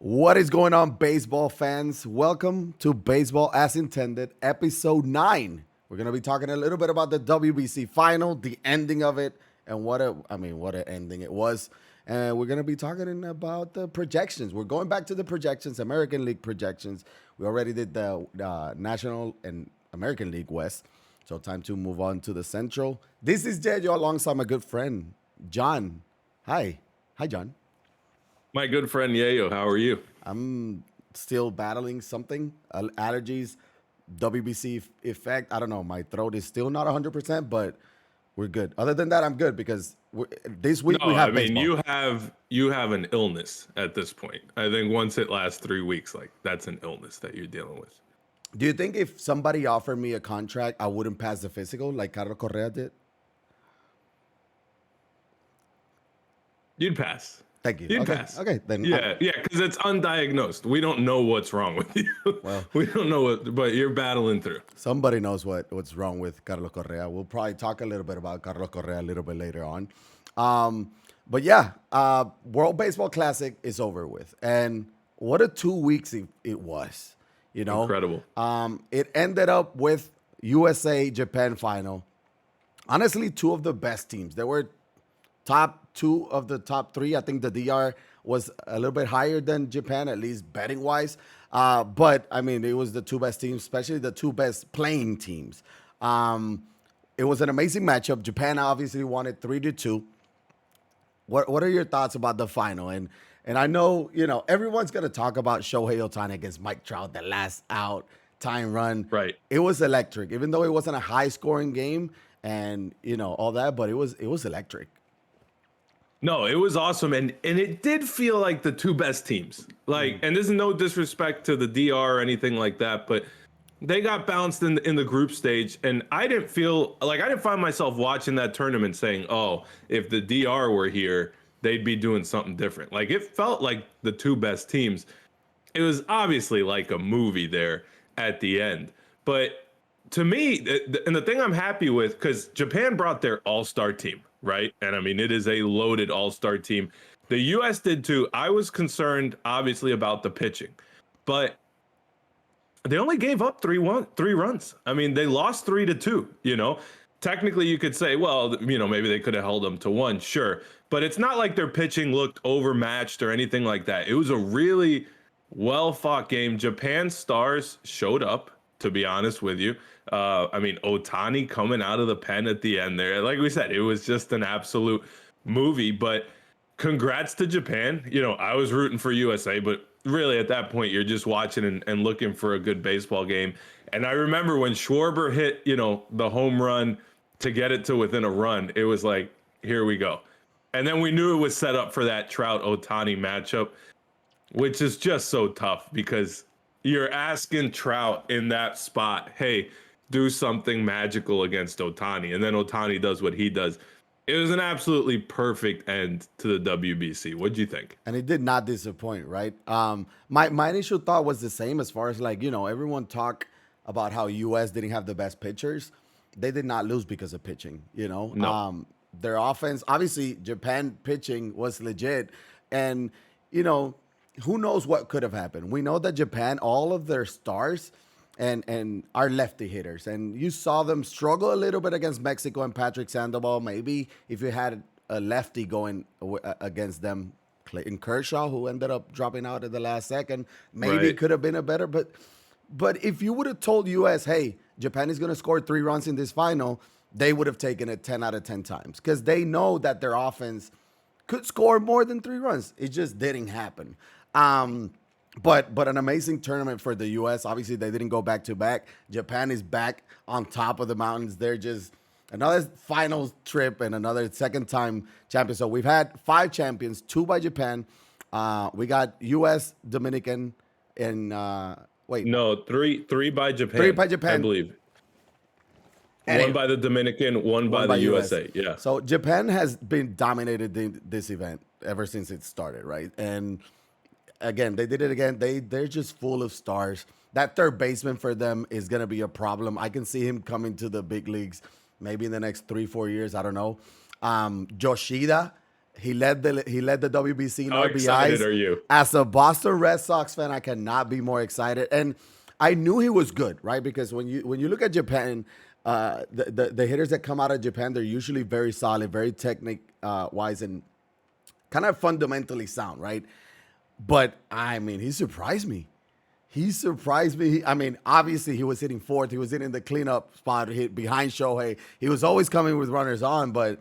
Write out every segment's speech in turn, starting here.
What is going on, baseball fans? Welcome to Baseball as Intended, episode 9. We're going to be talking a little bit about the WBC final, the ending of it, and what an ending it was. And we're going to be talking about the projections. We're going back to the projections, American League projections. We already did the National and American League West. So time to move on to the Central. This is Yeyo alongside my good friend, Jon. Hi. Hi, Jon. My good friend Yeyo, how are you? I'm still battling something, allergies, WBC effect. I don't know. My throat is still not 100%, but we're good. Other than that, I'm good because this week we have baseball. you have an illness at this point. I think once it lasts 3 weeks, like that's an illness that you're dealing with. Do you think if somebody offered me a contract, I wouldn't pass the physical like Carlos Correa did? You'd pass. Thank you. You'd Okay. pass. Okay. Then Yeah, because it's undiagnosed. We don't know what's wrong with you. Well. We don't know but you're battling through. Somebody knows what's wrong with Carlos Correa. We'll probably talk a little bit about Carlos Correa a little bit later on. But yeah, World Baseball Classic is over with. And what a 2 weeks it was. You know, Incredible. It ended up with USA Japan final. Honestly, two of the best teams. There were top two of the top three. I think the DR was a little bit higher than Japan, at least betting wise. But I mean, it was the two best teams, especially the two best playing teams. It was an amazing matchup. Japan obviously won it 3-2. What are your thoughts about the final? And I know, everyone's going to talk about Shohei Ohtani against Mike Trout, the last out time run. Right. It was electric, even though it wasn't a high scoring game and, all that, but it was electric. No, it was awesome, and it did feel like the two best teams. And this is no disrespect to the DR or anything like that, but they got bounced in the group stage, and I didn't find myself watching that tournament saying, "Oh, if the DR were here, they'd be doing something different." Like it felt like the two best teams. It was obviously like a movie there at the end, but to me, and the thing I'm happy with, because Japan brought their all-star team, right? And I mean, it is a loaded all-star team. The U.S. did too. I was concerned, obviously, about the pitching, but they only gave up three runs. I mean, they lost 3-2. Technically, you could say, well, maybe they could have held them to 1, sure, but it's not like their pitching looked overmatched or anything like that. It was a really well-fought game. Japan's stars showed up, to be honest with you. Ohtani coming out of the pen at the end there. Like we said, it was just an absolute movie, but congrats to Japan. I was rooting for USA, but really at that point, you're just watching and looking for a good baseball game. And I remember when Schwarber hit, the home run to get it to within a run, it was like, here we go. And then we knew it was set up for that Trout-Ohtani matchup, which is just so tough because you're asking Trout in that spot, hey, do something magical against Ohtani. And then Ohtani does what he does. It was an absolutely perfect end to the WBC. What'd you think? And it did not disappoint, right? My initial thought was the same as far as everyone talk about how U.S. didn't have the best pitchers. They did not lose because of pitching, No. Their offense, obviously Japan pitching was legit. And, who knows what could have happened. We know that Japan, all of their stars and are lefty hitters. And you saw them struggle a little bit against Mexico and Patrick Sandoval. Maybe if you had a lefty going against them, Clayton Kershaw, who ended up dropping out at the last second, maybe Right. could have been a better. But if you would have told U.S., hey, Japan is going to score 3 runs in this final, they would have taken it 10 out of 10 times because they know that their offense could score more than 3 runs. It just didn't happen. But an amazing tournament for the U.S. Obviously, they didn't go back to back. Japan is back on top of the mountains. They're just another final trip and another second-time champion. So we've had 5 champions, 2 by Japan. We got U.S., Dominican, and No, three by Japan. 3 by Japan. I believe. And One by the Dominican, one by the USA. Yeah. So Japan has been dominated this event ever since it started, right? And again, they did it again. They're just full of stars. That third baseman for them is going to be a problem. I can see him coming to the big leagues maybe in the next 3-4 years. I don't know. Yoshida He led the WBC in How excited RBIs. are you? As a Boston Red Sox fan, I cannot be more excited. And I knew he was good, right? Because when you look at Japan, the hitters that come out of Japan, they're usually very solid, very technique wise, and kind of fundamentally sound, right? But I mean, he surprised me. He surprised me. I mean, obviously he was hitting fourth. He was hitting the cleanup spot hit behind Shohei. He was always coming with runners on, but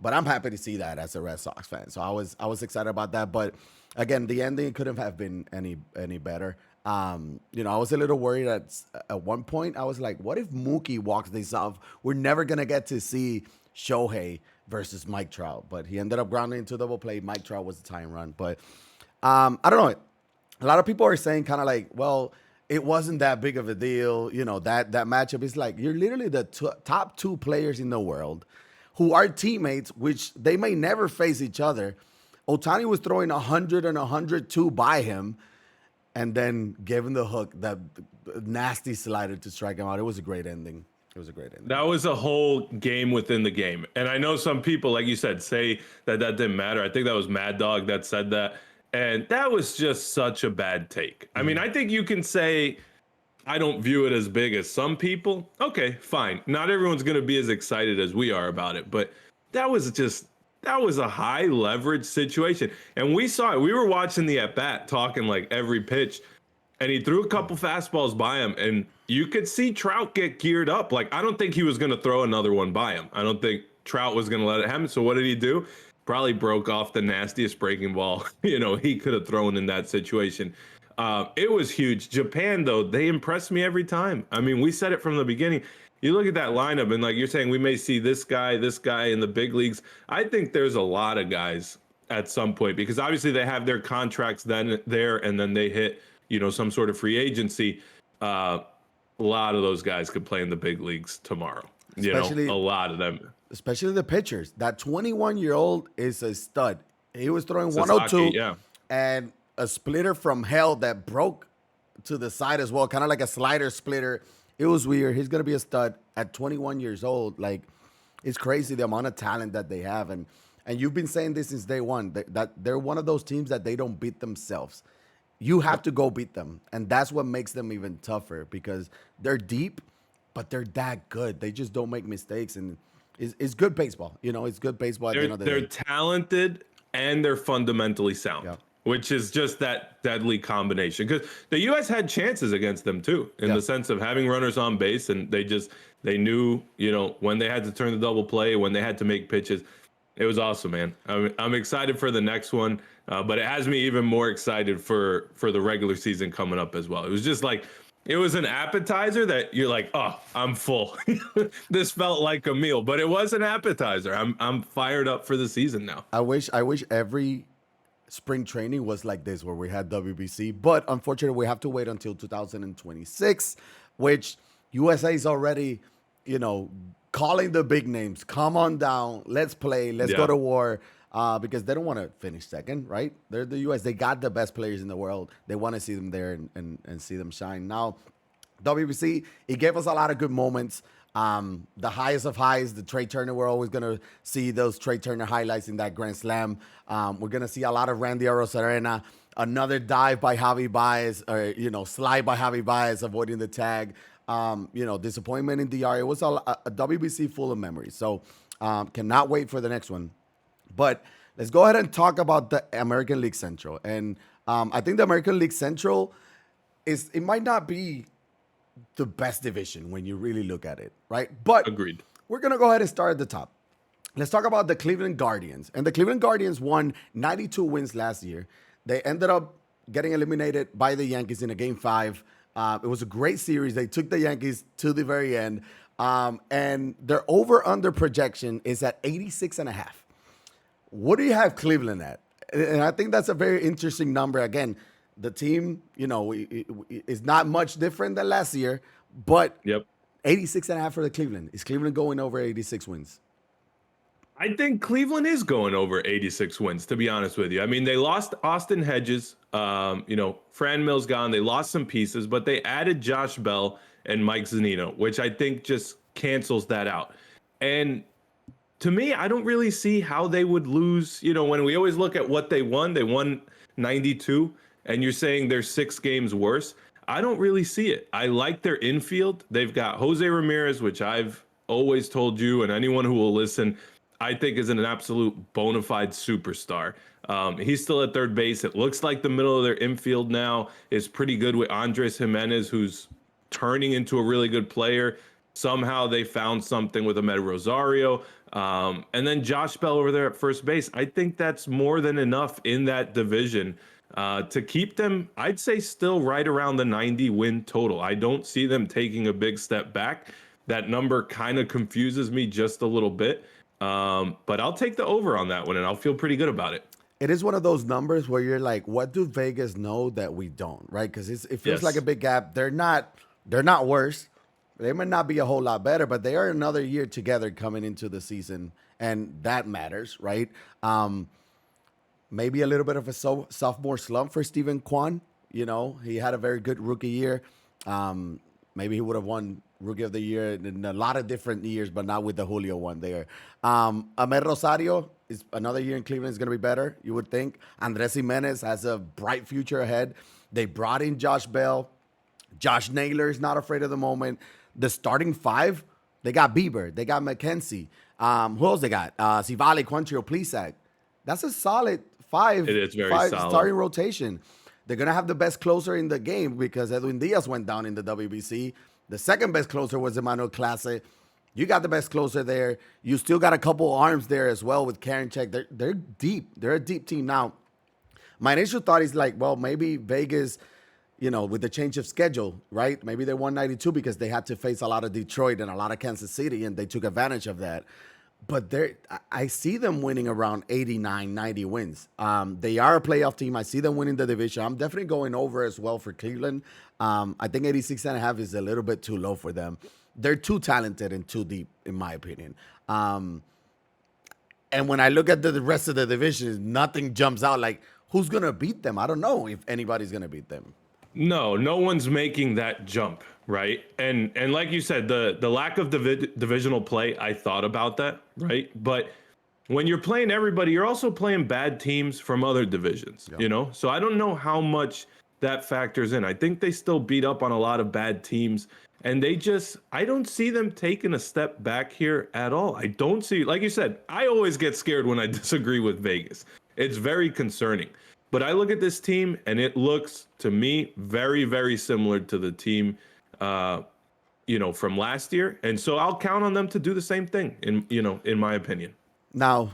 I'm happy to see that as a Red Sox fan. So I was excited about that. But again, the ending couldn't have been any better. I was a little worried at one point. I was like, what if Mookie walks this off? We're never gonna get to see Shohei versus Mike Trout. But he ended up grounding into double play. Mike Trout was the tying run. But I don't know. A lot of people are saying kind of like, well, it wasn't that big of a deal. That matchup is like, you're literally the top two players in the world who are teammates, which they may never face each other. Otani was throwing 100 and 102 by him and then gave him the hook, that nasty slider to strike him out. It was a great ending. That was a whole game within the game. And I know some people, like you said, say that didn't matter. I think that was Mad Dog that said that. And that was just such a bad take. I mean, I think you can say, I don't view it as big as some people. Okay, fine. Not everyone's going to be as excited as we are about it. But that was a high leverage situation. And we saw it. We were watching the at bat, talking like every pitch. And he threw a couple fastballs by him. And you could see Trout get geared up. Like, I don't think he was going to throw another one by him. I don't think Trout was going to let it happen. So what did he do? Probably broke off the nastiest breaking ball he could have thrown in that situation. It was huge. Japan, though, they impressed me every time. I mean, we said it from the beginning. You look at that lineup, and like you're saying, we may see this guy in the big leagues. I think there's a lot of guys at some point, because obviously they have their contracts then there, and then they hit some sort of free agency. A lot of those guys could play in the big leagues tomorrow. A lot of them. Especially the pitchers. That 21-year-old is a stud. He was throwing Sasaki, 102 yeah. and a splitter from hell that broke to the side as well, kind of like a slider splitter. It was weird. He's going to be a stud at 21 years old. Like, it's crazy the amount of talent that they have. And you've been saying this since day one, that they're one of those teams that they don't beat themselves. You have to go beat them. And that's what makes them even tougher, because they're deep, but they're that good. They just don't make mistakes. And it's good baseball. It's good baseball at the end of the day. They're talented and they're fundamentally sound, which is just that deadly combination. Because the U.S. had chances against them too, in the sense of having runners on base, and they knew, when they had to turn the double play, when they had to make pitches. It was awesome, man. I'm excited for the next one, but it has me even more excited for the regular season coming up as well. It was just like, it was an appetizer that you're like, oh, I'm full. This felt like a meal, but it was an appetizer. I'm fired up for the season now. I wish every spring training was like this, where we had WBC, but unfortunately we have to wait until 2026, which USA is already, calling the big names. Come on down. Let's play. Let's go to war. Because they don't want to finish second, right? They're the U.S. They got the best players in the world. They want to see them there and see them shine. Now, WBC, it gave us a lot of good moments. The highest of highs, the Trey Turner. We're always going to see those Trey Turner highlights in that Grand Slam. We're going to see a lot of Randy Arozarena. Another dive by Javi Baez, or, slide by Javi Baez, avoiding the tag. Disappointment in DR. It was a WBC full of memories. So cannot wait for the next one. But let's go ahead and talk about the American League Central. And I think the American League Central it might not be the best division when you really look at it, right? But Agreed. We're going to go ahead and start at the top. Let's talk about the Cleveland Guardians. And the Cleveland Guardians won 92 wins last year. They ended up getting eliminated by the Yankees in a Game 5. It was a great series. They took the Yankees to the very end. And their over-under projection is at 86.5. What do you have Cleveland at? And I think that's a very interesting number. Again, the team, is not much different than last year, but 86.5 for the Cleveland. Is Cleveland going over 86 wins? I think Cleveland is going over 86 wins, to be honest with you. I mean, they lost Austin Hedges. Fran Mills gone. They lost some pieces, but they added Josh Bell and Mike Zunino, which I think just cancels that out. And to me, I don't really see how they would lose. When we always look at what they won 92, and you're saying they're 6 games worse. I don't really see it. I like their infield. They've got Jose Ramirez, which I've always told you and anyone who will listen, I think is an absolute bona fide superstar. He's still at third base. It looks like the middle of their infield now is pretty good with Andres Jimenez, who's turning into a really good player. Somehow they found something with Ahmed Rosario. And then Josh Bell over there at first base. I think that's more than enough in that division to keep them, I'd say, still right around the 90 win total. I don't see them taking a big step back. That number kind of confuses me just a little bit. But I'll take the over on that one, and I'll feel pretty good about it. It is one of those numbers where you're like, what do Vegas know that we don't, right? Because it feels like a big gap. They're not worse. They might not be a whole lot better, but they are another year together coming into the season, and that matters, right? Maybe a little bit of a sophomore slump for Steven Kwan. He had a very good rookie year. Maybe he would have won Rookie of the Year in a lot of different years, but not with the Julio one there. Ahmed Rosario is another year in Cleveland is going to be better, you would think. Andres Jimenez has a bright future ahead. They brought in Josh Bell. Josh Naylor is not afraid of the moment. The starting five, they got Bieber. They got McKenzie. Who else they got? Civale, Quantrill, Plesac. That's a solid five. It is very solid. Starting rotation. They're going to have the best closer in the game because Edwin Diaz went down in the WBC. The second best closer was Emmanuel Clase. You got the best closer there. You still got a couple arms there as well with Karinchak. They're deep. They're a deep team. Now, my initial thought is like, well, maybe Vegas, with the change of schedule, right? Maybe they won 92 because they had to face a lot of Detroit and a lot of Kansas City, and they took advantage of that. But I see them winning around 89, 90 wins. They are a playoff team. I see them winning the division. I'm definitely going over as well for Cleveland. I think 86.5 is a little bit too low for them. They're too talented and too deep, in my opinion. And when I look at the rest of the division, nothing jumps out. Like, who's going to beat them? I don't know if anybody's going to beat them. No one's making that jump, right? And like you said, the lack of divisional play, I thought about that, right? But when you're playing everybody, you're also playing bad teams from other divisions, So I don't know how much that factors in. I think they still beat up on a lot of bad teams, and I don't see them taking a step back here at all. I don't see, like you said, I always get scared when I disagree with Vegas. It's very concerning. But I look at this team, and it looks to me very, very similar to the team, from last year. And so I'll count on them to do the same thing, in my opinion. Now,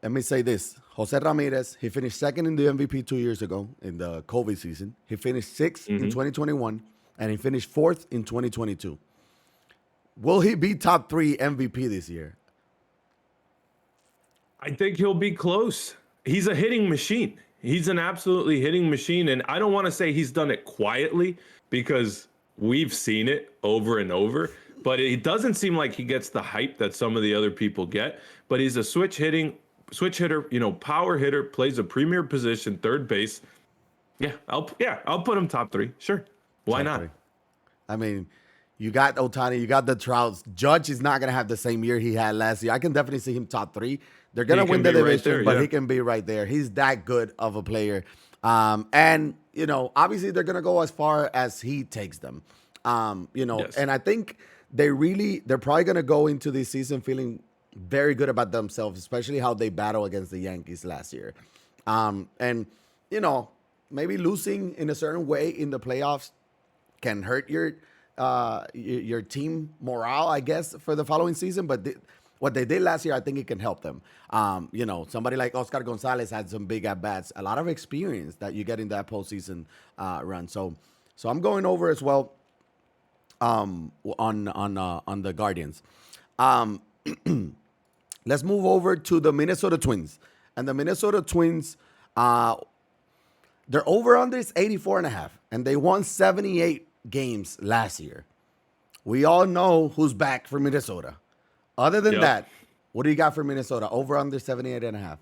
let me say this. Jose Ramirez, he finished second in the MVP 2 years ago in the COVID season. He finished sixth in 2021, and he finished fourth in 2022. Will he be top 3 MVP this year? I think he'll be close. He's a hitting machine. He's an absolutely hitting machine. And I don't want to say he's done it quietly because we've seen it over and over, but it doesn't seem like he gets the hype that some of the other people get. But he's a switch hitter, power hitter, plays a premier position, third base. I'll put him top 3. Sure. Why not? 3. I mean, you got Ohtani, you got the Trouts. Judge is not going to have the same year he had last year. I can definitely see him top 3. They're going to win the division, but he can be right there. He's that good of a player. And, obviously they're going to go as far as he takes them. Yes. And I think they're probably going to go into this season feeling very good about themselves, especially how they battle against the Yankees last year. And, maybe losing in a certain way in the playoffs can hurt your team morale, I guess, for the following season. But what they did last year, I think it can help them. Somebody like Oscar Gonzalez had some big at-bats, a lot of experience that you get in that postseason run. So I'm going over as well on the Guardians. Let's move over to the Minnesota Twins. And the Minnesota Twins, their over-under is 84.5, and they won 78 games last year. We all know who's back for Minnesota. Other than that, what do you got for Minnesota? Over under 78.5.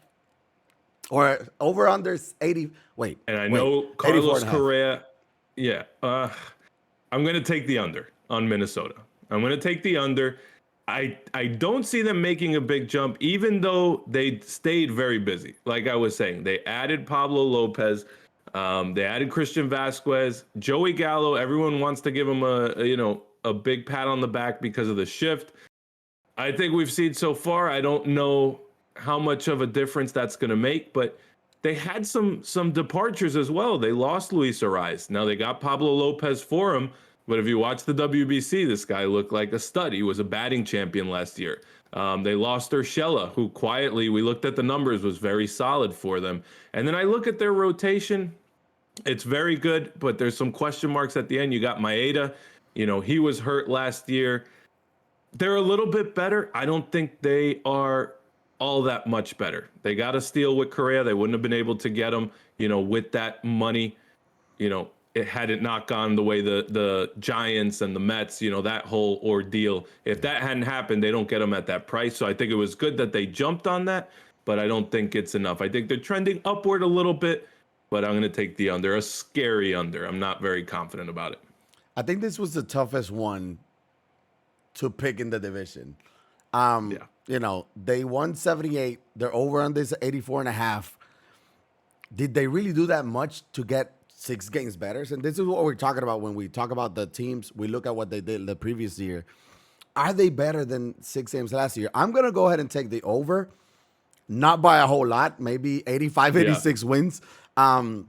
Or over under 80. And I know Carlos Correa. Yeah. I'm going to take the under on Minnesota. I'm going to take the under. I don't see them making a big jump, even though they stayed very busy. Like I was saying, they added Pablo Lopez, they added Christian Vasquez, Joey Gallo. Everyone wants to give him a big pat on the back because of the shift. I think we've seen so far. I don't know how much of a difference that's going to make, but they had some departures as well. They lost Luis Ariz. Now they got Pablo Lopez for him, but if you watch the WBC, this guy looked like a stud. He was a batting champion last year. They lost Urshela, who quietly, we looked at the numbers, was very solid for them. And then I look at their rotation. It's very good, but there's some question marks at the end. You got Maeda. He was hurt last year. They're a little bit better. I don't think they are all that much better. They got a steal with Correa. They wouldn't have been able to get him, with that money. It had it not gone the way the Giants and the Mets, that whole ordeal. If that hadn't happened, they don't get them at that price. So I think it was good that they jumped on that, but I don't think it's enough. I think they're trending upward a little bit, but I'm going to take the under, a scary under. I'm not very confident about it. I think this was the toughest one to pick in the division. Yeah. They won 78. They're over on this 84.5. Did they really do that much to get 6 games better? And this is what we're talking about when we talk about the teams. We look at what they did the previous year. Are they better than 6 games last year? I'm going to go ahead and take the over, not by a whole lot, maybe 85, 86 wins. I'm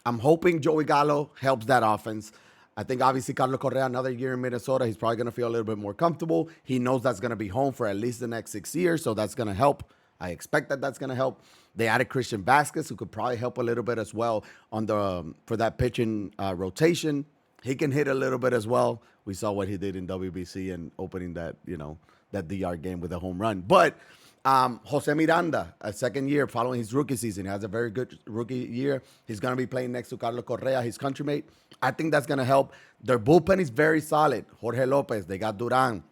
hoping Joey Gallo helps that offense. I think obviously Carlos Correa, another year in Minnesota, he's probably going to feel a little bit more comfortable. He knows that's going to be home for at least the next 6 years, so that's going to help. I expect that that's going to help. They added Christian Vasquez, who could probably help a little bit as well for that pitching rotation. He can hit a little bit as well. We saw what he did in WBC and opening that DR game with a home run. But Jose Miranda, a second year following his rookie season, he has a very good rookie year. He's going to be playing next to Carlos Correa, his countrymate. I think that's going to help. Their bullpen is very solid. Jorge Lopez, they got Duran.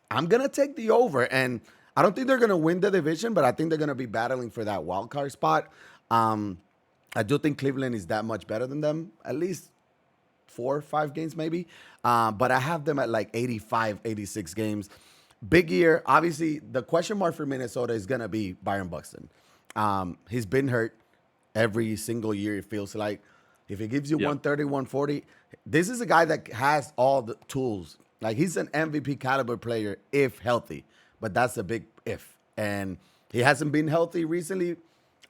I'm going to take the over, and I don't think they're going to win the division, but I think they're going to be battling for that wild card spot. I do think Cleveland is that much better than them, at least 4 or 5 games maybe. But I have them at like 85, 86 games. Big year. Obviously, the question mark for Minnesota is going to be Byron Buxton. He's been hurt every single year, it feels like. If he gives you 130, 140, this is a guy that has all the tools. Like, he's an MVP caliber player if healthy, but that's a big if. And he hasn't been healthy recently.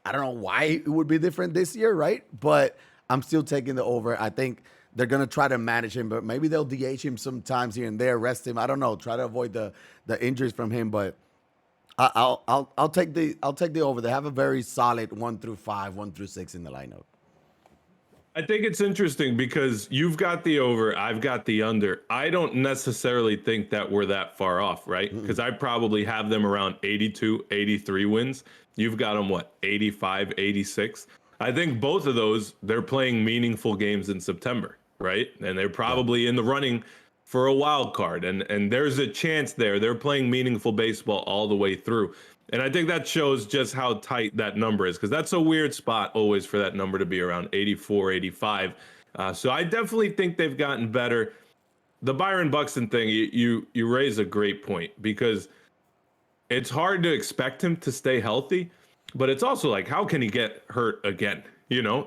I don't know why it would be different this year, right? But I'm still taking the over. I think they're going to try to manage him, but maybe they'll DH him sometimes here and there, rest him. I don't know. Try to avoid the injuries from him, but I'll take the over. They have a very solid 1 through 5, 1 through 6 in the lineup. I think it's interesting because you've got the over, I've got the under. I don't necessarily think that we're that far off, right? Because I probably have them around 82, 83 wins. You've got them, 85, 86? I think both of those, they're playing meaningful games in September, right? And they're probably in the running for a wild card. And there's a chance there. They're playing meaningful baseball all the way through. And I think that shows just how tight that number is, because that's a weird spot always for that number to be around 84, 85. So I definitely think they've gotten better. The Byron Buxton thing, you raise a great point, because it's hard to expect him to stay healthy, but it's also like, how can he get hurt again?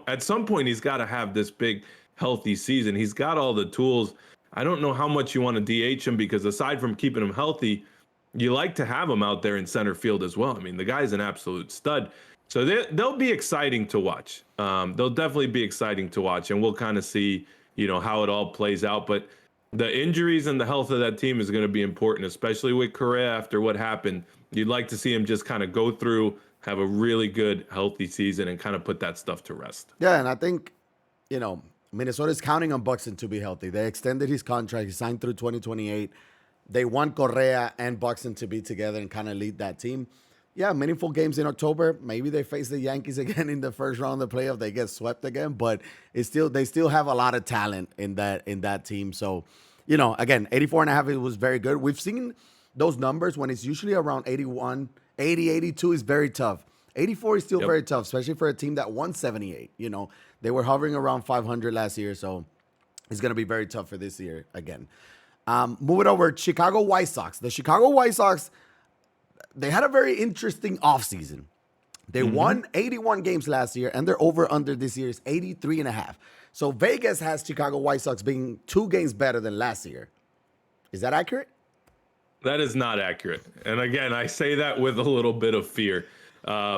At some point he's got to have this big healthy season. He's got all the tools. I don't know how much you want to DH him, because aside from keeping him healthy, you like to have him out there in center field as well. I mean, the guy's an absolute stud. So they'll be exciting to watch. They'll definitely be exciting to watch, and we'll kind of see, how it all plays out. But the injuries and the health of that team is going to be important, especially with Correa after what happened. You'd like to see him just kind of go through, have a really good, healthy season, and kind of put that stuff to rest. Yeah, and I think, Minnesota's counting on Buxton to be healthy. They extended his contract. He signed through 2028. They want Correa and Buxton to be together and kind of lead that team. Yeah, meaningful games in October. Maybe they face the Yankees again in the first round of the playoff. They get swept again, but they still have a lot of talent in that team. So, again, 84.5, it was very good. We've seen those numbers when it's usually around 81, 80, 82 is very tough. 84 is still very tough, especially for a team that won 78. They were hovering around 500 last year, so it's going to be very tough for this year again. Moving over, Chicago White Sox. The Chicago White Sox, they had a very interesting offseason. They won 81 games last year, and their over-under this year is 83.5. So Vegas has Chicago White Sox being 2 games better than last year. Is that accurate? That is not accurate. And again, I say that with a little bit of fear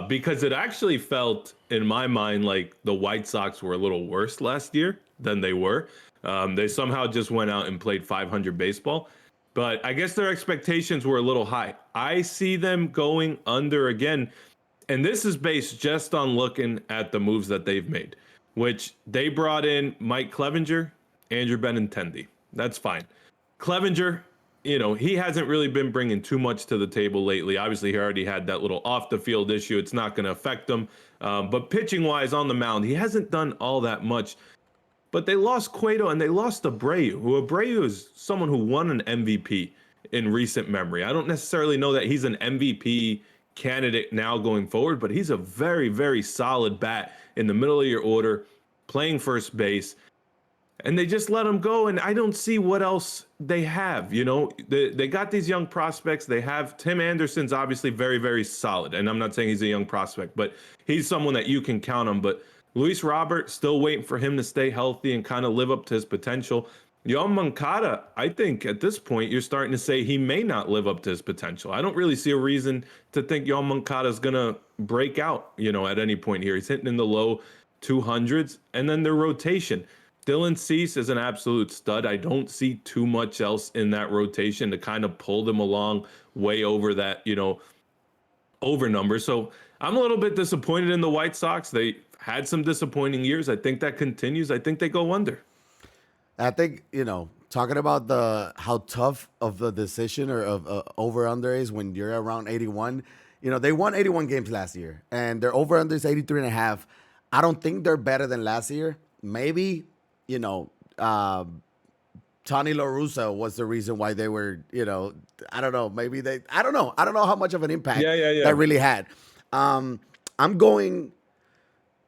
because it actually felt, in my mind, like the White Sox were a little worse last year than they were. They somehow just went out and played 500 baseball. But I guess their expectations were a little high. I see them going under again. And this is based just on looking at the moves that they've made, which they brought in Mike Clevenger, Andrew Benintendi. That's fine. Clevenger, he hasn't really been bringing too much to the table lately. Obviously, he already had that little off the field issue. It's not going to affect him. But pitching wise on the mound, he hasn't done all that much. But they lost Cueto and they lost Abreu, who Abreu is someone who won an MVP in recent memory. I don't necessarily know that he's an MVP candidate now going forward, but he's a very, very solid bat in the middle of your order, playing first base. And they just let him go, and I don't see what else they have. They got these young prospects. They have Tim Anderson's obviously very, very solid, and I'm not saying he's a young prospect, but he's someone that you can count on. But Luis Robert, still waiting for him to stay healthy and kind of live up to his potential. Yoan Moncada, I think at this point you're starting to say he may not live up to his potential. I don't really see a reason to think Yoan Moncada is going to break out, at any point here. He's hitting in the low 200s, and then their rotation. Dylan Cease is an absolute stud. I don't see too much else in that rotation to kind of pull them along way over that, over number. So I'm a little bit disappointed in the White Sox. They had some disappointing years. I think that continues. I think they go under. I think, talking about how tough of the decision or of over under is when you're around 81. They won 81 games last year, and their over under is 83.5. I don't think they're better than last year. Maybe, Tony La Russa was the reason why they were, I don't know. Maybe I don't know. I don't know how much of an impact that really had. I'm going.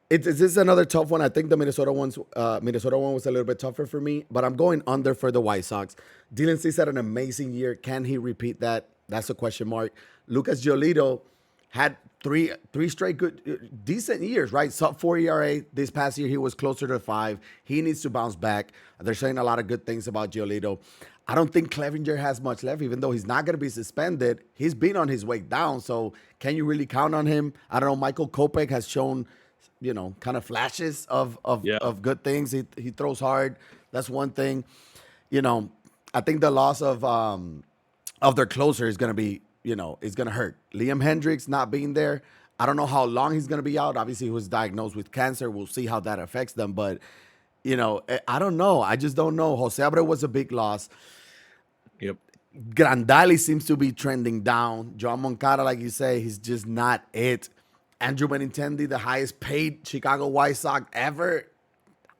This is another tough one. I think the Minnesota one was a little bit tougher for me, but I'm going under for the White Sox. Dylan Cease had an amazing year. Can he repeat that? That's a question mark. Lucas Giolito had three straight good, decent years, right? Sub-4 ERA. This past year, he was closer to 5. He needs to bounce back. They're saying a lot of good things about Giolito. I don't think Clevenger has much left, even though he's not going to be suspended. He's been on his way down, so can you really count on him? I don't know. Michael Kopech has shown, kind of flashes of good things. He throws hard. That's one thing. I think the loss of their closer is going to be, is going to hurt. Liam Hendricks not being there. I don't know how long he's going to be out. Obviously, he was diagnosed with cancer. We'll see how that affects them. But, I don't know. I just don't know. Jose Abreu was a big loss. Yep. Grandali seems to be trending down. Yoan Moncada, like you say, he's just not it. Andrew Benintendi, the highest paid Chicago White Sox ever.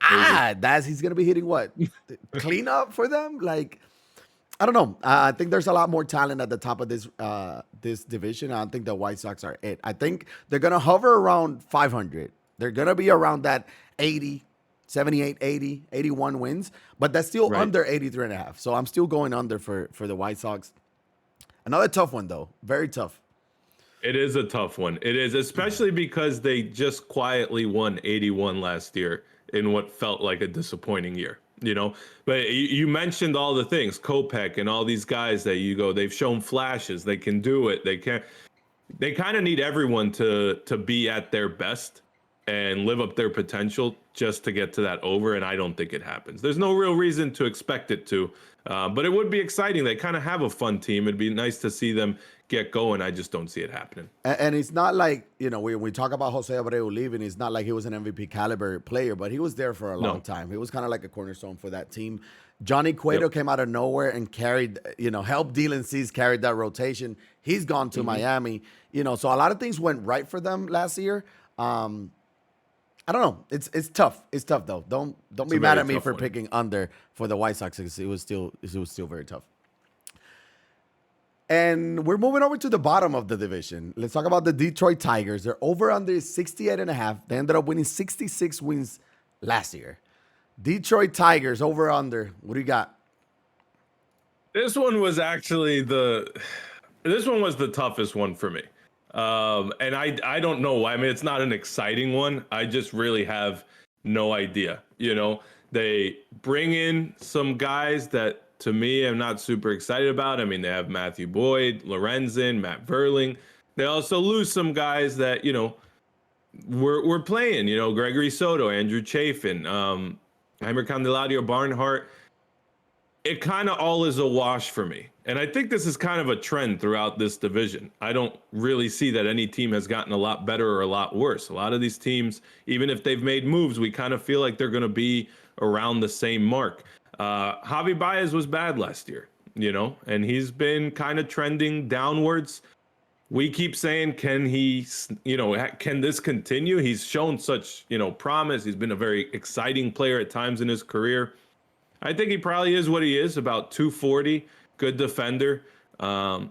He's going to be hitting what? Cleanup for them? Like, I don't know. I think there's a lot more talent at the top of this division. I don't think the White Sox are it. I think they're going to hover around 500. They're going to be around that 80, 78, 80, 81 wins, but that's still under 83.5. So I'm still going under for the White Sox. Another tough one, though. Very tough. It is a tough one. It is, especially because they just quietly won 81 last year in what felt like a disappointing year. But you mentioned all the things, Kopech and all these guys that they've shown flashes. They can do it. They kind of need everyone to be at their best and live up their potential just to get to that over. And I don't think it happens. There's no real reason to expect it to, but it would be exciting. They kind of have a fun team. It'd be nice to see them get going. I just don't see it happening. And it's not like, we talk about Jose Abreu leaving, it's not like he was an MVP caliber player, but he was there for a long time. He was kind of like a cornerstone for that team. Johnny Cueto came out of nowhere and carried, helped Dylan Cease carried that rotation. He's gone to Miami, so a lot of things went right for them last year. I don't know. It's tough. It's tough though. Don't be mad at me for picking under for the White Sox. It was still very tough. And we're moving over to the bottom of the division. Let's talk about the Detroit Tigers. Their over-under is 68.5. They ended up winning 66 wins last year. Detroit Tigers, over-under. What do you got? This one was actually this one was the toughest one for me. And I don't know why. I mean, it's not an exciting one. I just really have no idea. You know, they bring in some guys that to me I'm not super excited about. I mean, they have Matthew Boyd, Lorenzen, Matt Verling. They also lose some guys that, we're playing, Gregory Soto, Andrew Chafin, Heimer Candelario, Barnhart. It kind of all is a wash for me. And I think this is kind of a trend throughout this division. I don't really see that any team has gotten a lot better or a lot worse. A lot of these teams, even if they've made moves, we kind of feel like they're going to be around the same mark. Javi Baez was bad last year, and he's been kind of trending downwards. We keep saying, can he, can this continue? He's shown such, promise. He's been a very exciting player at times in his career. I think he probably is what he is, about 240, good defender. I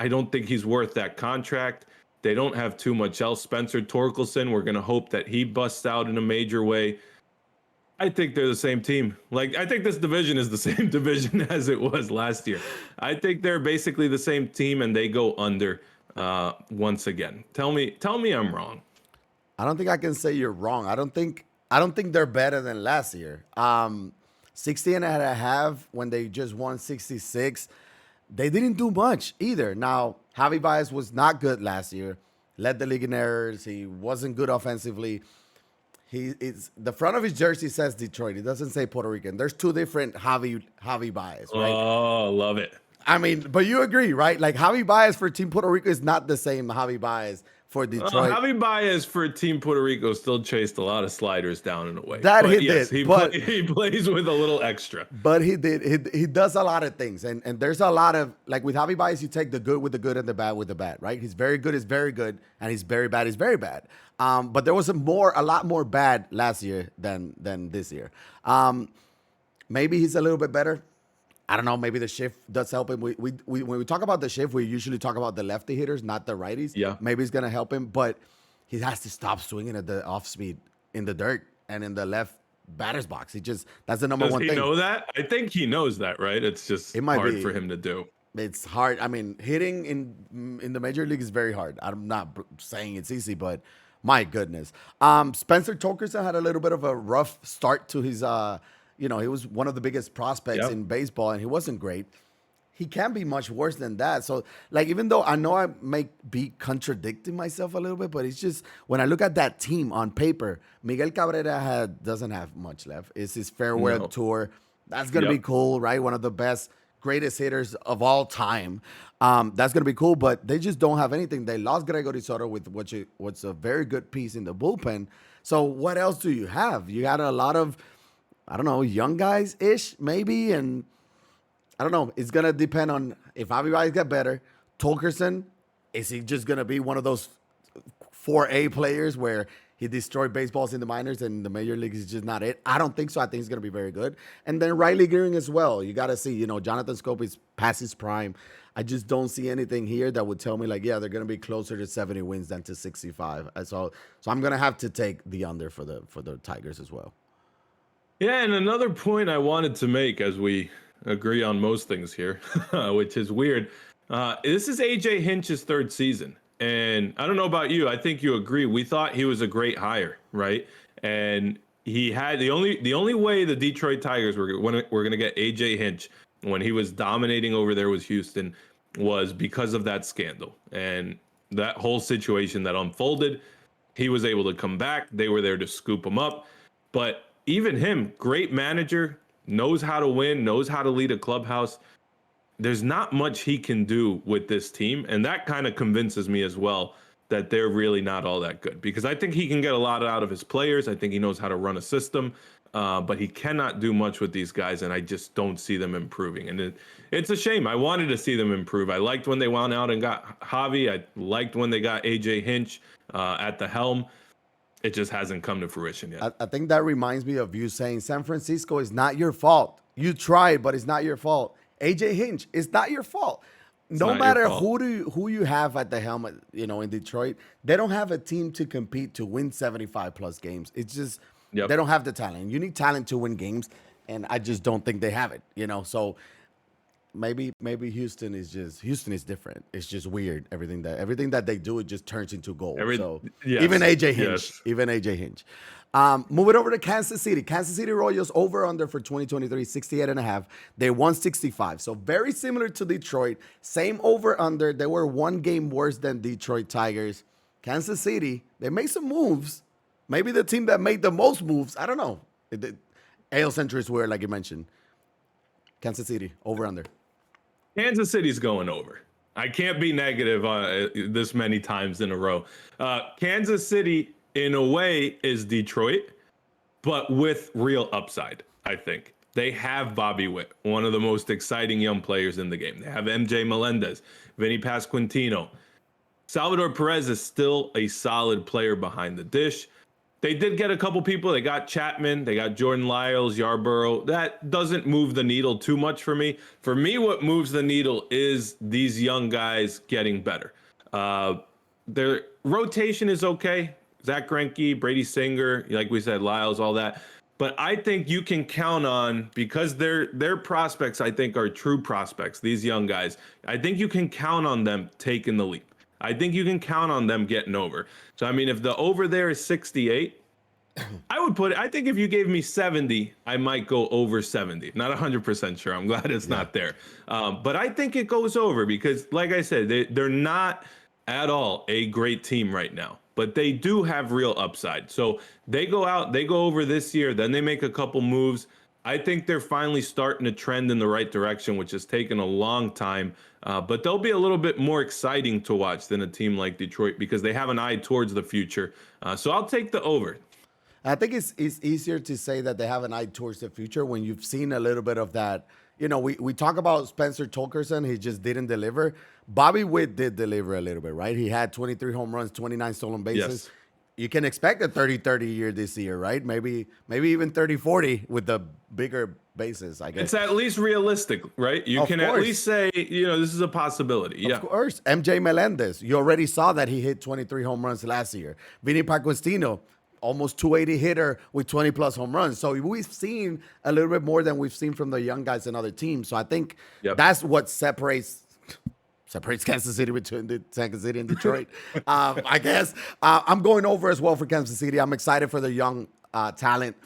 don't think he's worth that contract. They don't have too much else. Spencer Torkelson, we're going to hope that he busts out in a major way. I think they're the same team. Like, I think this division is the same division as it was last year. I think they're basically the same team, and they go under once again. Tell me I'm wrong. I don't think I can say you're wrong. I don't think they're better than last year. 60 and a half when they just won 66. They didn't do much either. Now, Javi Baez was not good last year. Led the league in errors. He wasn't good offensively. He is the front of his jersey says Detroit. It doesn't say Puerto Rican. There's two different Javi Baez, right? Oh, love it. I mean, but you agree, right? Like Javi Baez for Team Puerto Rico is not the same Javi Baez for Detroit. Javi Baez for Team Puerto Rico still chased a lot of sliders down and away. That but he yes, did, but he plays with a little extra. but he did. He does a lot of things, and there's a lot of like with Javi Baez, you take the good with the good and the bad with the bad, right? He's very good, is very good, and he's very bad, is very bad. But there was a lot more bad last year than this year. Maybe he's a little bit better. I don't know. Maybe the shift does help him. We when we talk about the shift, we usually talk about the lefty hitters, not the righties. Yeah. Maybe it's gonna help him, but he has to stop swinging at the off speed in the dirt and in the left batter's box. That's the number Does one he thing. know that? I think he knows that, right? It's just It might hard be. for him to do. It's hard. I mean, hitting in the major league is very hard. I'm not saying it's easy, but my goodness. Spencer Torkelson had a little bit of a rough start to his. He was one of the biggest prospects Yep. in baseball, and he wasn't great. He can be much worse than that. So, like, even though I know I may be contradicting myself a little bit, but it's just when I look at that team on paper, Miguel Cabrera doesn't have much left. It's his farewell No. tour. That's gonna be Yep. cool, right? One of the best, greatest hitters of all time. That's gonna be cool, but they just don't have anything. They lost Gregory Soto with what's a very good piece in the bullpen. So what else do you have? You got a lot of, I don't know, young guys ish maybe, and I don't know. It's gonna depend on if everybody get better. Torkelson, is he just gonna be one of those 4A players where he destroyed baseballs in the minors and the major leagues is just not it? I don't think so. I think he's gonna be very good. And then Riley Gearing as well. You gotta see, Jonathan Scope is past his prime. I just don't see anything here that would tell me like, yeah, they're gonna be closer to 70 wins than to 65. So I'm gonna have to take the under for the Tigers as well. Yeah, and another point I wanted to make as we agree on most things here, which is weird. This is AJ Hinch's third season. And I don't know about you. I think you agree. We thought he was a great hire, right? And he had the only way the Detroit Tigers were going to get AJ Hinch when he was dominating over there with Houston was because of that scandal. And that whole situation that unfolded, he was able to come back. They were there to scoop him up. But even him, great manager, knows how to win, knows how to lead a clubhouse. There's not much he can do with this team. And that kind of convinces me as well that they're really not all that good, because I think he can get a lot out of his players. I think he knows how to run a system, but he cannot do much with these guys. And I just don't see them improving. And it's a shame. I wanted to see them improve. I liked when they went out and got Javi. I liked when they got AJ Hinch at the helm. It just hasn't come to fruition yet. I think that reminds me of you saying San Francisco is not your fault. You tried, but it's not your fault. AJ Hinch, it's not your fault. No matter who you have at the helm, in Detroit, they don't have a team to compete to win 75 plus games. It's just they don't have the talent. You need talent to win games, and I just don't think they have it. So maybe Houston is different. It's just weird. Everything that they do, it just turns into gold. Every So even yes, AJ Hinch, yes. even AJ Hinch. Moving over to Kansas City. Kansas City Royals over under for 2023, 68 and a half. They won 65. So very similar to Detroit. Same over under. They were one game worse than Detroit Tigers. Kansas City, they made some moves. Maybe the team that made the most moves. I don't know. AL Century is weird, like you mentioned. Kansas City, over under. Kansas City's going over. I can't be negative this many times in a row. Kansas City, in a way, is Detroit, but with real upside, I think. They have Bobby Witt, one of the most exciting young players in the game. They have MJ Melendez, Vinny Pasquantino. Salvador Perez is still a solid player behind the dish. They did get a couple people. They got Chapman. They got Jordan Lyles, Yarborough. That doesn't move the needle too much for me. For me, what moves the needle is these young guys getting better. Their rotation is okay. Zach Greinke, Brady Singer, like we said, Lyles, all that. But I think you can count on, because their prospects, I think, are true prospects, these young guys. I think you can count on them taking the leap. I think you can count on them getting over. So, I mean, if the over there is 68, I think if you gave me 70, I might go over 70. Not 100% sure. I'm glad it's not there. But I think it goes over because, like I said, they're not at all a great team right now. But they do have real upside. So they go out, they go over this year, then they make a couple moves. I think they're finally starting to trend in the right direction, which has taken a long time. But they'll be a little bit more exciting to watch than a team like Detroit because they have an eye towards the future. So I'll take the over. I think it's easier to say that they have an eye towards the future when you've seen a little bit of that. You know, we talk about Spencer Torkelson. He just didn't deliver. Bobby Witt did deliver a little bit, right? He had 23 home runs, 29 stolen bases. Yes. You can expect a 30-30 year this year, right? Maybe even 30-40 with the bigger bases, I guess. It's at least realistic, right? You can at least say, this is a possibility. Yeah. Of course. MJ Melendez, you already saw that he hit 23 home runs last year. Vinny Pasquantino, almost 280 hitter with 20 plus home runs. So we've seen a little bit more than we've seen from the young guys in other teams. So I think that's what separates Kansas City between Kansas City and Detroit. I guess I'm going over as well for Kansas City. I'm excited for the young talent.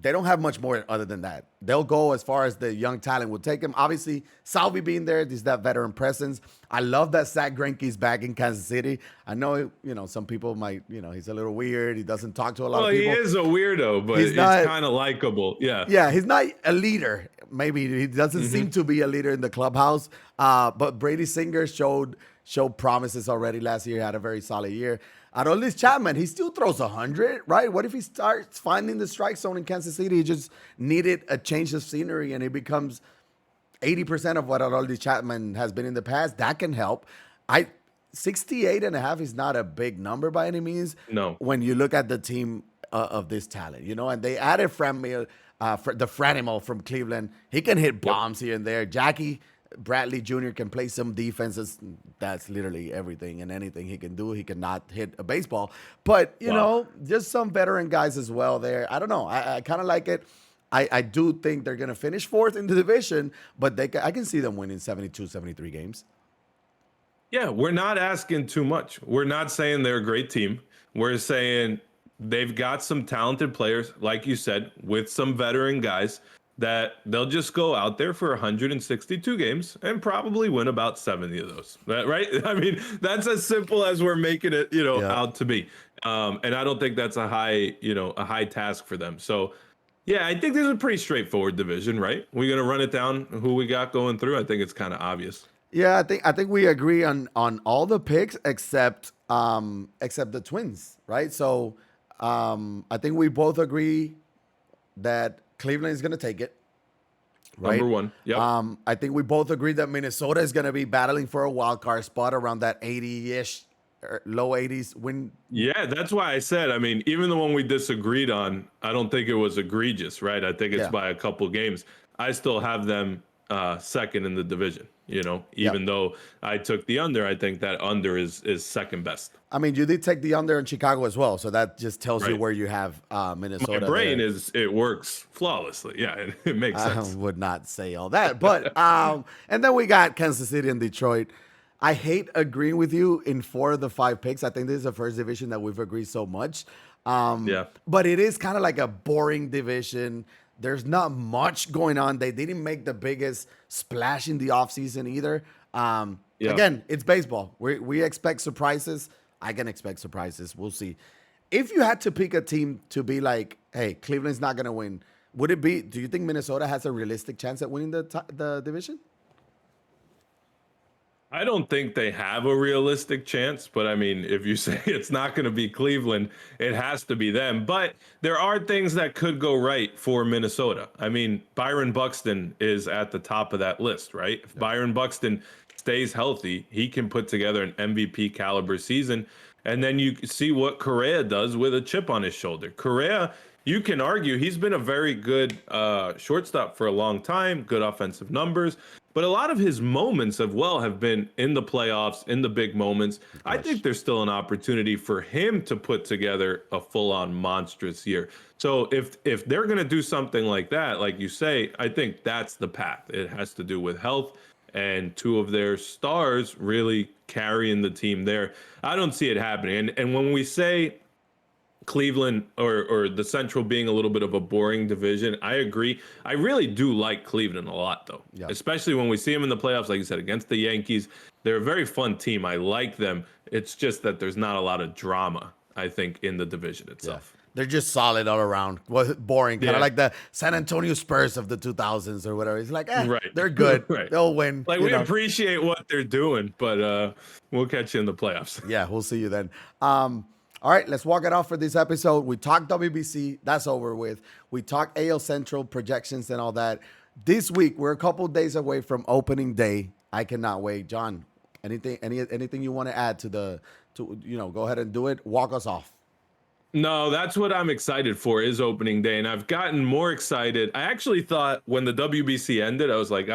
They don't have much more other than that. They'll go as far as the young talent will take them. Obviously, Salvi being there, there's that veteran presence. I love that Zach Greinke's back in Kansas City. I know, some people might, he's a little weird. He doesn't talk to a lot of people. Well, he is a weirdo, but he's kind of likable. Yeah. Yeah, he's not a leader. Maybe he doesn't seem to be a leader in the clubhouse. But Brady Singer showed promises already last year. He had a very solid year. Aroldis Chapman, he still throws 100, right? What if he starts finding the strike zone in Kansas City? He just needed a change of scenery and he becomes 80% of what Aroldis Chapman has been in the past. That can help. 68 and a half is not a big number by any means. No. When you look at the team of this talent, and they added the Franimal from Cleveland. He can hit bombs here and there. Jackie Bradley Jr. can play some defenses. That's literally everything and anything he can do. He cannot hit a baseball. But, you know, just some veteran guys as well there. I don't know. I kind of like it. I do think they're going to finish fourth in the division, but I can see them winning 72, 73 games. Yeah, we're not asking too much. We're not saying they're a great team. We're saying they've got some talented players, like you said, with some veteran guys that they'll just go out there for 162 games and probably win about 70 of those, right? I mean, that's as simple as we're making it, out to be. And I don't think that's a high task for them. So, yeah, I think this is a pretty straightforward division, right? We're going to run it down who we got going through. I think it's kind of obvious. Yeah, I think we agree on all the picks except the Twins, right? So, I think we both agree that Cleveland is going to take it. Right? Number one. Yep. I think we both agree that Minnesota is going to be battling for a wild card spot around that 80-ish, low 80s win. Yeah, that's why I said, I mean, even the one we disagreed on, I don't think it was egregious, right? I think it's by a couple games. I still have them second in the division. Even though I took the under, I think that under is second best. I mean, you did take the under in Chicago as well, so that just tells you Right. where you have Minnesota. My brain there. it works flawlessly. Yeah, it makes I sense. would not say all that, but and then we got Kansas City and Detroit. I hate agreeing with you in 4 of the 5 picks. I think this is the first division that we've agreed so much. Yeah. But it is kind of like a boring division. There's not much going on. They didn't make the biggest splash in the offseason either. Yeah. Again, it's baseball. We expect surprises. I can expect surprises. We'll see. If you had to pick a team to be like, hey, Cleveland's not going to win, would it be, do you think Minnesota has a realistic chance at winning the division? I don't think they have a realistic chance, but I mean, if you say it's not going to be Cleveland, it has to be them. But there are things that could go right for Minnesota. I mean, Byron Buxton is at the top of that list, right? If Byron Buxton stays healthy, he can put together an MVP caliber season. And then you see what Correa does with a chip on his shoulder. Correa, you can argue he's been a very good shortstop for a long time, good offensive numbers. But a lot of his moments have been in the playoffs, in the big moments. I think there's still an opportunity for him to put together a full-on monstrous year. So if they're going to do something like that, like you say, I think that's the path. It has to do with health and 2 of their stars really carrying the team there. I don't see it happening. And when we say Cleveland or the Central being a little bit of a boring division, I agree. I really do like Cleveland a lot, though, especially when we see them in the playoffs, like you said, against the Yankees. They're a very fun team. I like them. It's just that there's not a lot of drama, I think, in the division itself. Yeah. They're just solid all around. Boring, kind of like the San Antonio Spurs of the 2000s or whatever. It's like, they're good. Right. They'll win. Like, we appreciate what they're doing, but we'll catch you in the playoffs. Yeah, we'll see you then. All right, let's walk it off for this episode. We talked WBC. That's over with. We talked AL Central projections and all that. This week, we're a couple days away from opening day. I cannot wait. John, anything you want to add to go ahead and do it. Walk us off. No, that's what I'm excited for is opening day. And I've gotten more excited. I actually thought when the WBC ended, I was like,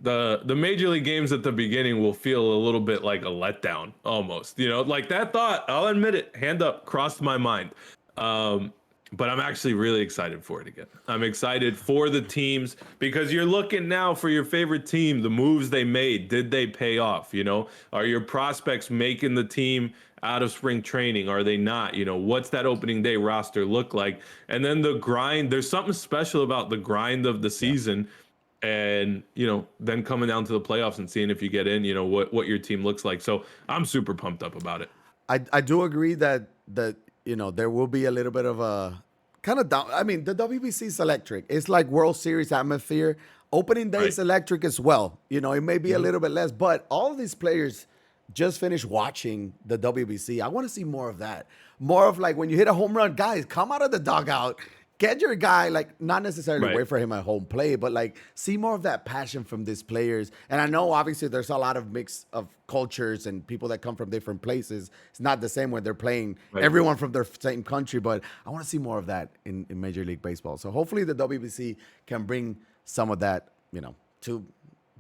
the major league games at the beginning will feel a little bit like a letdown almost, like that thought, I'll admit it, hand up, crossed my mind. But I'm actually really excited for it again. I'm excited for the teams because you're looking now for your favorite team, the moves they made. Did they pay off? Are your prospects making the team out of spring training? Are they not? What's that opening day roster look like? And then the grind, there's something special about the grind of the season. And, then coming down to the playoffs and seeing if you get in, what your team looks like. So I'm super pumped up about it. I do agree that there will be a little bit of a kind of down. I mean, the WBC is electric. It's like World Series atmosphere. Opening day is electric as well. It may be a little bit less, but all of these players just finished watching the WBC. I want to see more of that. More of like when you hit a home run, guys, come out of the dugout. Get your guy, like, not necessarily wait for him at home play, but like see more of that passion from these players. And I know obviously there's a lot of mix of cultures and people that come from different places. It's not the same when they're playing everyone from their same country, but I want to see more of that in Major League Baseball. So hopefully the WBC can bring some of that, to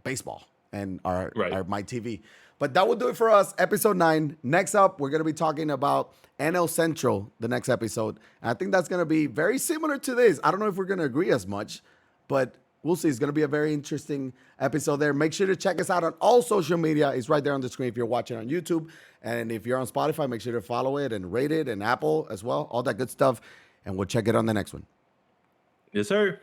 baseball and our My TV. But that will do it for us. Episode 9. Next up, we're going to be talking about NL Central, the next episode. And I think that's going to be very similar to this. I don't know if we're going to agree as much, but we'll see. It's going to be a very interesting episode there. Make sure to check us out on all social media. It's right there on the screen if you're watching on YouTube. And if you're on Spotify, make sure to follow it and rate it, and Apple as well. All that good stuff. And we'll check it on the next one. Yes, sir.